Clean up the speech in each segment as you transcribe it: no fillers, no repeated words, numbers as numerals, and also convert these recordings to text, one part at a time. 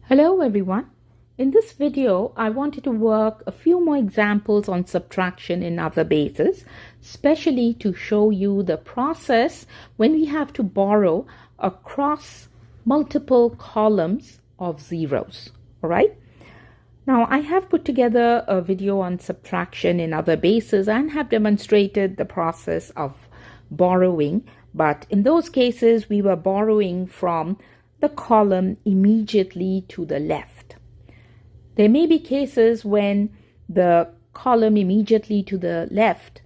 Hello everyone. In this video, I wanted to work a few more examples on subtraction in other bases, especially to show you the process when we have to borrow across multiple columns of zeros. All right. Now, I have put together a video on subtraction in other bases and have demonstrated the process of borrowing, but in those cases, we were borrowing from the column immediately to the left. There may be cases when the column immediately to the left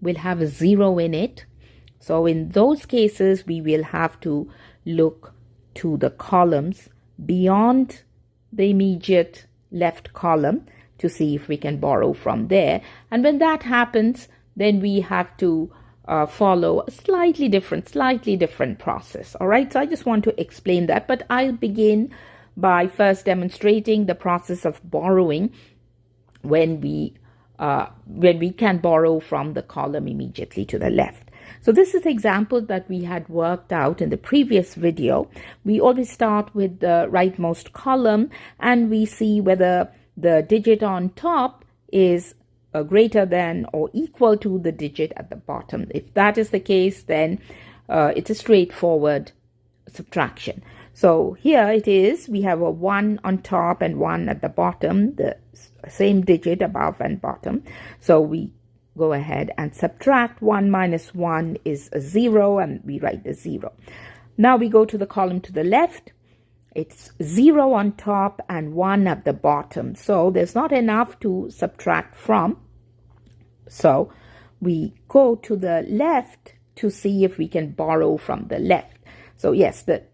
will have a 0 in it. So in those cases, we will have to look to the columns beyond the immediate left column to see if we can borrow from there. And when that happens, then we have to follow a slightly different process. All right, so I just want to explain that, but I'll begin by first demonstrating the process of borrowing when we can borrow from the column immediately to the left. So this is the example that we had worked out in the previous video. We always start with the rightmost column and we see whether the digit on top is greater than or equal to the digit at the bottom. If that is the case, then it's a straightforward subtraction. So here it is, we have a 1 on top and 1 at the bottom, the same digit above and bottom. So we go ahead and subtract. 1 minus 1 is a 0 and we write the 0. Now we go to the column to the left. It's 0 on top and 1 at the bottom. So there's not enough to subtract from. So we go to the left to see if we can borrow from the left. So yes, the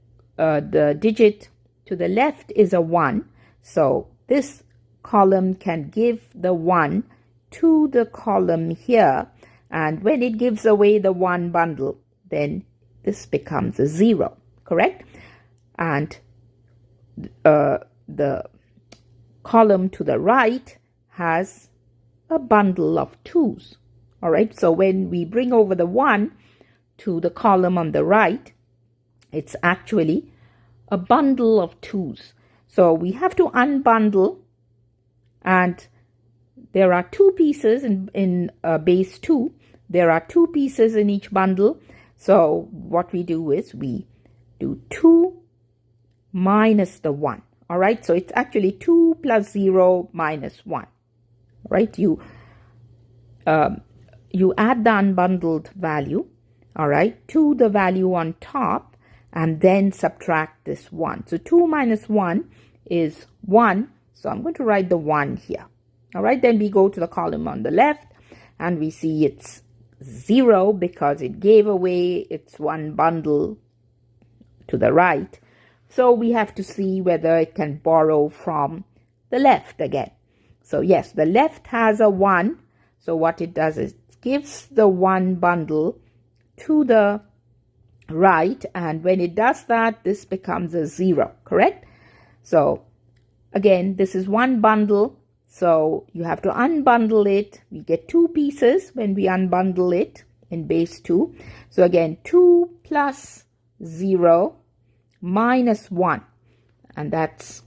digit to the left is a 1. So this column can give the 1 to the column here. And when it gives away the 1 bundle, then this becomes a 0, correct? And the column to the right has a bundle of 2s. All right, so when we bring over the 1 to the column on the right, it's actually a bundle of 2s. So we have to unbundle, and there are 2 pieces in base 2. There are 2 pieces in each bundle. So what we do is we do 2 minus the 1. All right, so it's actually 2 plus 0 minus 1. Right, you add the unbundled value, all right, to the value on top and then subtract this 1. So 2 minus 1 is 1. So I'm going to write the 1 here. All right, then we go to the column on the left and we see it's 0 because it gave away its 1 bundle to the right. So we have to see whether it can borrow from the left again. So yes, the left has a 1. So what it does is it gives the 1 bundle to the right. And when it does that, this becomes a 0, correct? So again, this is 1 bundle. So you have to unbundle it. We get 2 pieces when we unbundle it in base 2. So again, 2 plus 0 minus 1. And that's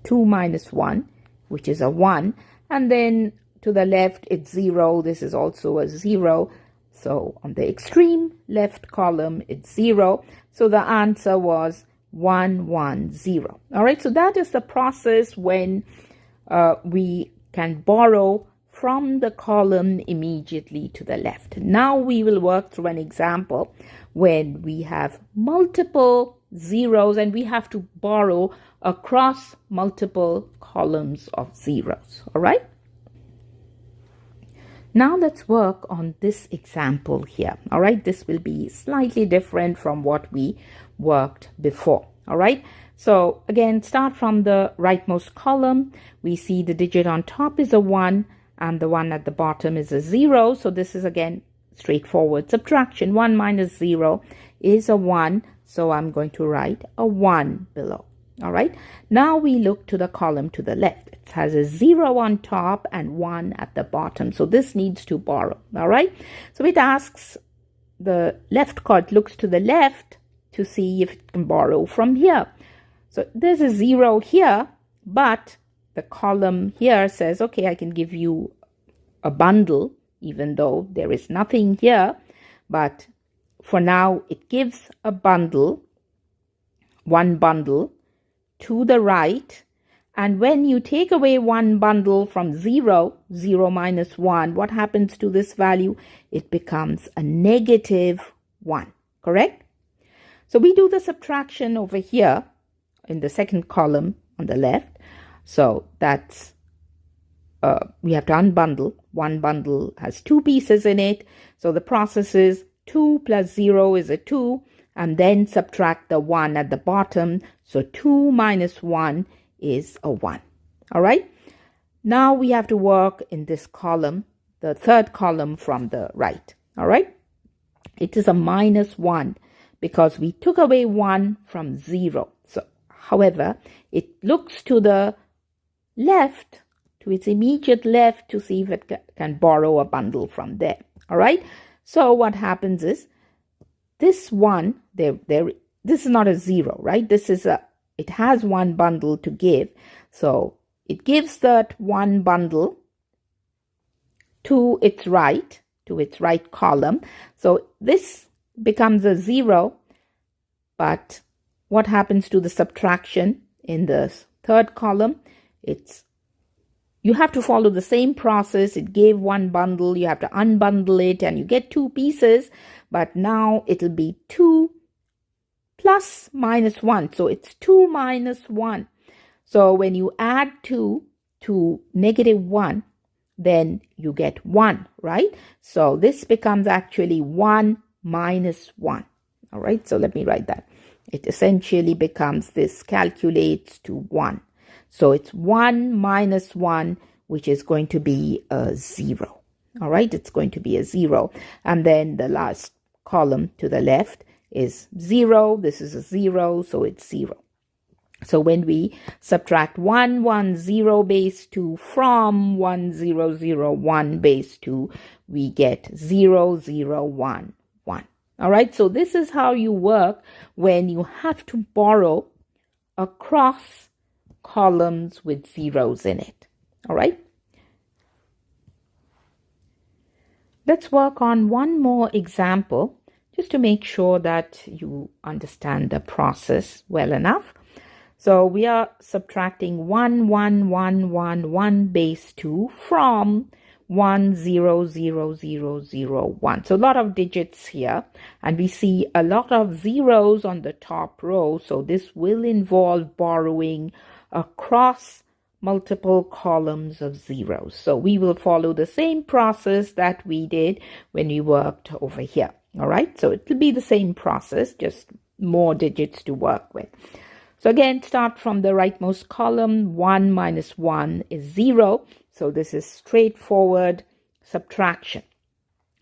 2 minus 1. Which is a 1, and then to the left it's 0. This is also a 0. So on the extreme left column it's 0. So the answer was 1, 1, 0. All right, so that is the process when we can borrow from the column immediately to the left. Now we will work through an example when we have multiple zeros and we have to borrow across multiple columns of zeros. All right. Now let's work on this example here. All right. This will be slightly different from what we worked before. All right. So again, start from the rightmost column. We see the digit on top is a 1 and the 1 at the bottom is a 0. So this is again straightforward subtraction. 1 minus 0 is a 1. So I'm going to write a 1 below. All right. Now we look to the column to the left. It has a 0 on top and 1 at the bottom. So this needs to borrow. All right. So it asks the left chord, looks to the left to see if it can borrow from here. So there's a 0 here, but the column here says, okay, I can give you a bundle, even though there is nothing here. But for now, it gives a bundle, one bundle to the right. And when you take away one bundle from 0, 0 minus 1, what happens to this value? It becomes a negative 1, correct? So we do the subtraction over here in the second column on the left. So that's, we have to unbundle. One bundle has 2 pieces in it. So the process is 2 plus 0 is a 2, and then subtract the 1 at the bottom. So 2 minus 1 is a 1. All right. Now we have to work in this column, the third column from the right. All right. It is a minus 1 because we took away 1 from 0. So, however, it looks to the left, to its immediate left, to see if it can borrow a bundle from there. All right. So what happens is this 1, this is not a 0, right? It has one bundle to give. So it gives that one bundle to its right column. So this becomes a 0. But what happens to the subtraction in the third column? You have to follow the same process. It gave one bundle, you have to unbundle it, and you get 2 pieces. But now it'll be 2 plus minus 1. So it's 2 minus 1. So when you add 2 to negative 1, then you get 1, right? So this becomes actually 1 minus 1. All right, so let me write that. It essentially becomes, this calculates to 1. So it's 1 minus 1, which is going to be a 0. All right, it's going to be a 0. And then the last column to the left is 0. This is a 0, so it's 0. So when we subtract 1, 1, 0 base 2 from 1, 0, 0, 1 base 2, we get 0, 0, 1, 1. All right, so this is how you work when you have to borrow across columns with zeros in it. All right. Let's work on one more example just to make sure that you understand the process well enough. So we are subtracting 1, 1, 1, 1, 1 base 2 from 1, 0, 0, 0, 0, 1. So a lot of digits here, and we see a lot of zeros on the top row. So this will involve borrowing across multiple columns of zeros. So we will follow the same process that we did when we worked over here. All right, so it will be the same process, just more digits to work with. So again, start from the rightmost column. 1 minus 1 is 0. So this is straightforward subtraction.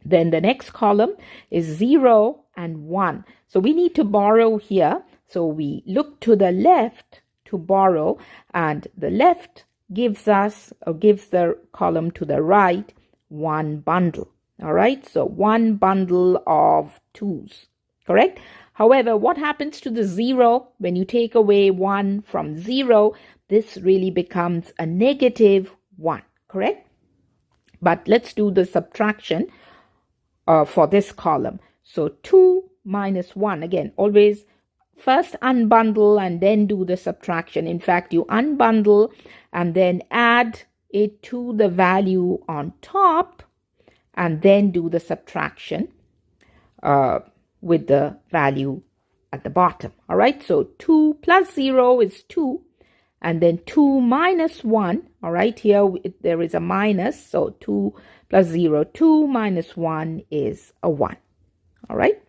Then the next column is 0 and 1. So we need to borrow here. So we look to the left to borrow, and the left gives us, or gives the column to the right, one bundle. All right, so one bundle of 2s, correct? However, what happens to the 0 when you take away 1 from 0? This really becomes a negative 1, correct? But let's do the subtraction for this column. So 2 minus 1, again, always first unbundle and then do the subtraction. In fact, you unbundle and then add it to the value on top and then do the subtraction with the value at the bottom. All right, so 2 plus 0 is 2, and then 2 minus 1. All right, here there is a minus, so 2 plus 0, 2 minus 1 is a 1. All right.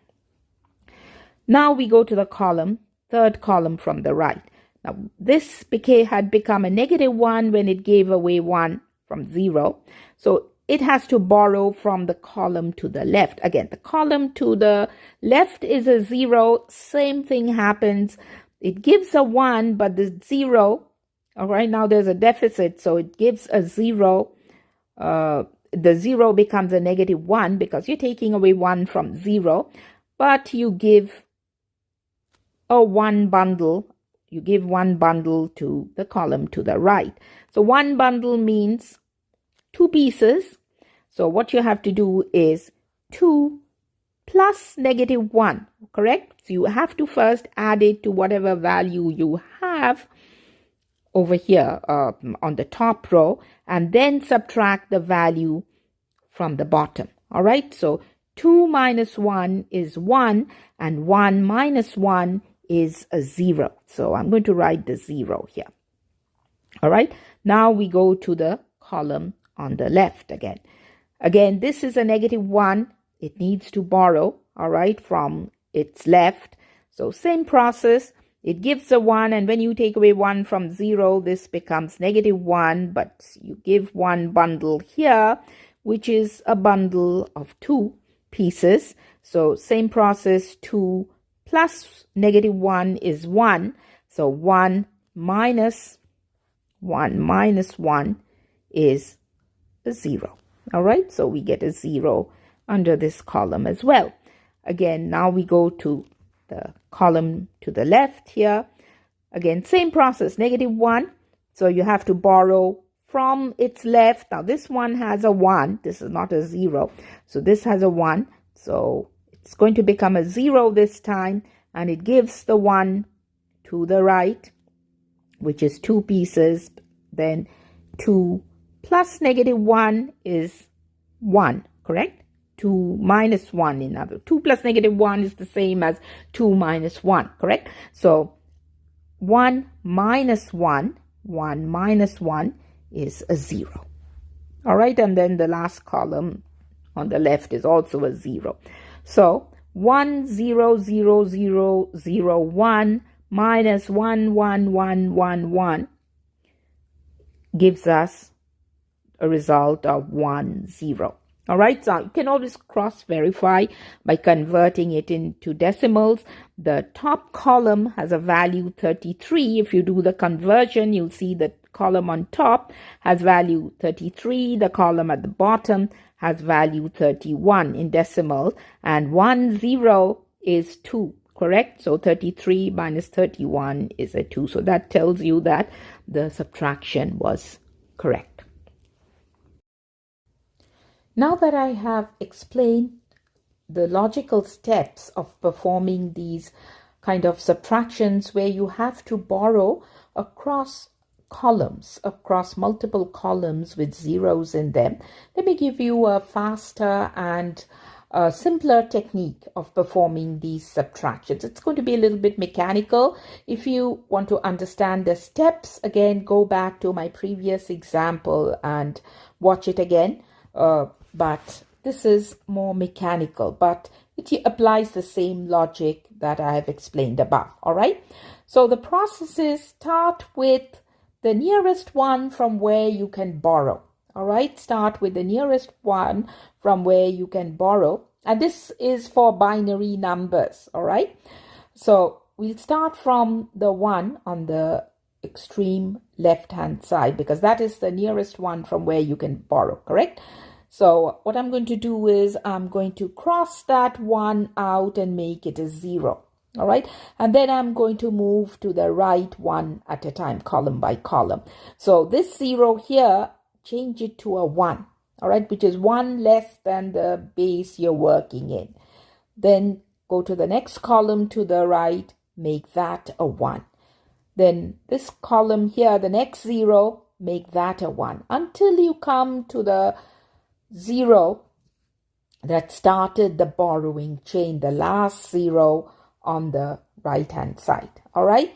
Now we go to the column, third column from the right. Now this had become a negative 1 when it gave away 1 from 0. So it has to borrow from the column to the left. Again, the column to the left is a 0. Same thing happens. It gives a 1, but the 0, all right, now there's a deficit, so it gives a 0. The 0 becomes a negative 1 because you're taking away 1 from 0, but you give a 1 bundle you give one bundle to the column to the right. So one bundle means 2 pieces. So what you have to do is 2 plus -1, correct? So you have to first add it to whatever value you have over here on the top row, and then subtract the value from the bottom. All right, so 2 minus 1 is 1, and 1 minus 1 is a 0. So I'm going to write the 0 here. All right, now we go to the column on the left again. Again, this is a -1. It needs to borrow, all right, from its left. So same process. It gives a 1, and when you take away 1 from 0, this becomes -1, but you give one bundle here, which is a bundle of 2 pieces. So same process, 2 plus -1 is 1. So 1 minus 1 is a 0. All right, so we get a 0 under this column as well. Again, now we go to the column to the left here. Again, same process, -1. So you have to borrow from its left. Now this one has a 1. This is not a 0. So this has a 1. So it's going to become a 0 this time. And it gives the 1 to the right, which is 2 pieces. Then 2 plus -1 is 1, correct? 2 minus 1 in other. 2 plus -1 is the same as 2 minus 1, correct? So 1 minus 1 is a 0. All right, and then the last column on the left is also a 0. So 1 0 0 0 0 1 minus 1 1 1 1 1 gives us a result of 1 0. All right, so you can always cross-verify by converting it into decimals. The top column has a value 33. If you do the conversion, you'll see the column on top has value 33. The column at the bottom has value 31 in decimal. And 1 0 is 2, correct? So 33 minus 31 is a 2. So that tells you that the subtraction was correct. Now that I have explained the logical steps of performing these kind of subtractions where you have to borrow across columns, across multiple columns with zeros in them, let me give you a faster and a simpler technique of performing these subtractions. It's going to be a little bit mechanical. If you want to understand the steps, again, go back to my previous example and watch it again. But this is more mechanical, but it applies the same logic that I have explained above. All right. So the processes start with the nearest one from where you can borrow. All right. Start with the nearest one from where you can borrow. And this is for binary numbers. All right. So we'll start from the one on the extreme left-hand side because that is the nearest one from where you can borrow. Correct. So what I'm going to do is I'm going to cross that 1 out and make it a 0. All right. And then I'm going to move to the right one at a time, column by column. So this 0 here, change it to a 1. All right. Which is 1 less than the base you're working in. Then go to the next column to the right, make that a 1. Then this column here, the next 0, make that a 1 until you come to the 0 that started the borrowing chain, the last 0 on the right hand side. All right.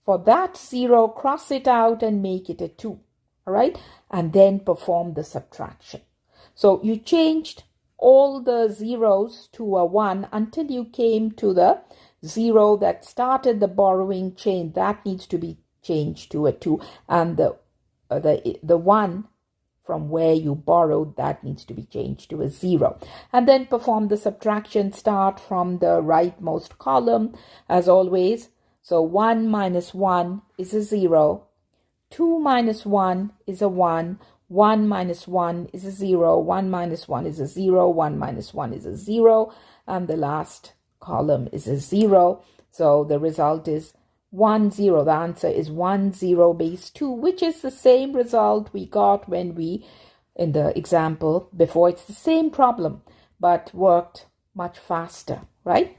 For that 0, cross it out and make it a 2. All right. And then perform the subtraction. So you changed all the zeros to a 1 until you came to the 0 that started the borrowing chain. That needs to be changed to a 2. And the 1 from where you borrowed, that needs to be changed to a 0. And then perform the subtraction. Start from the rightmost column as always. So 1 minus 1 is a 0. 2 minus 1 is a 1. 1 minus 1 is a 0. 1 minus 1 is a 0. 1 minus 1 is a 0. And the last column is a 0. So the result is 1 0. The answer is 1 0 base 2, which is the same result we got when we, in the example before. It's the same problem, but worked much faster, right?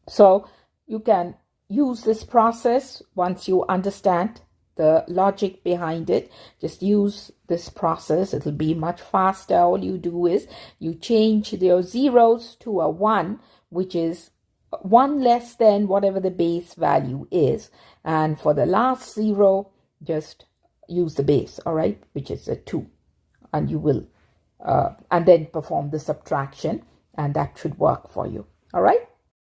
So you can use this process once you understand the logic behind it. Just use this process. It'll be much faster. All you do is you change your zeros to a 1, which is 1 less than whatever the base value is. And for the last 0, just use the base, all right, which is a 2. And you will, and then perform the subtraction, and that should work for you, all right?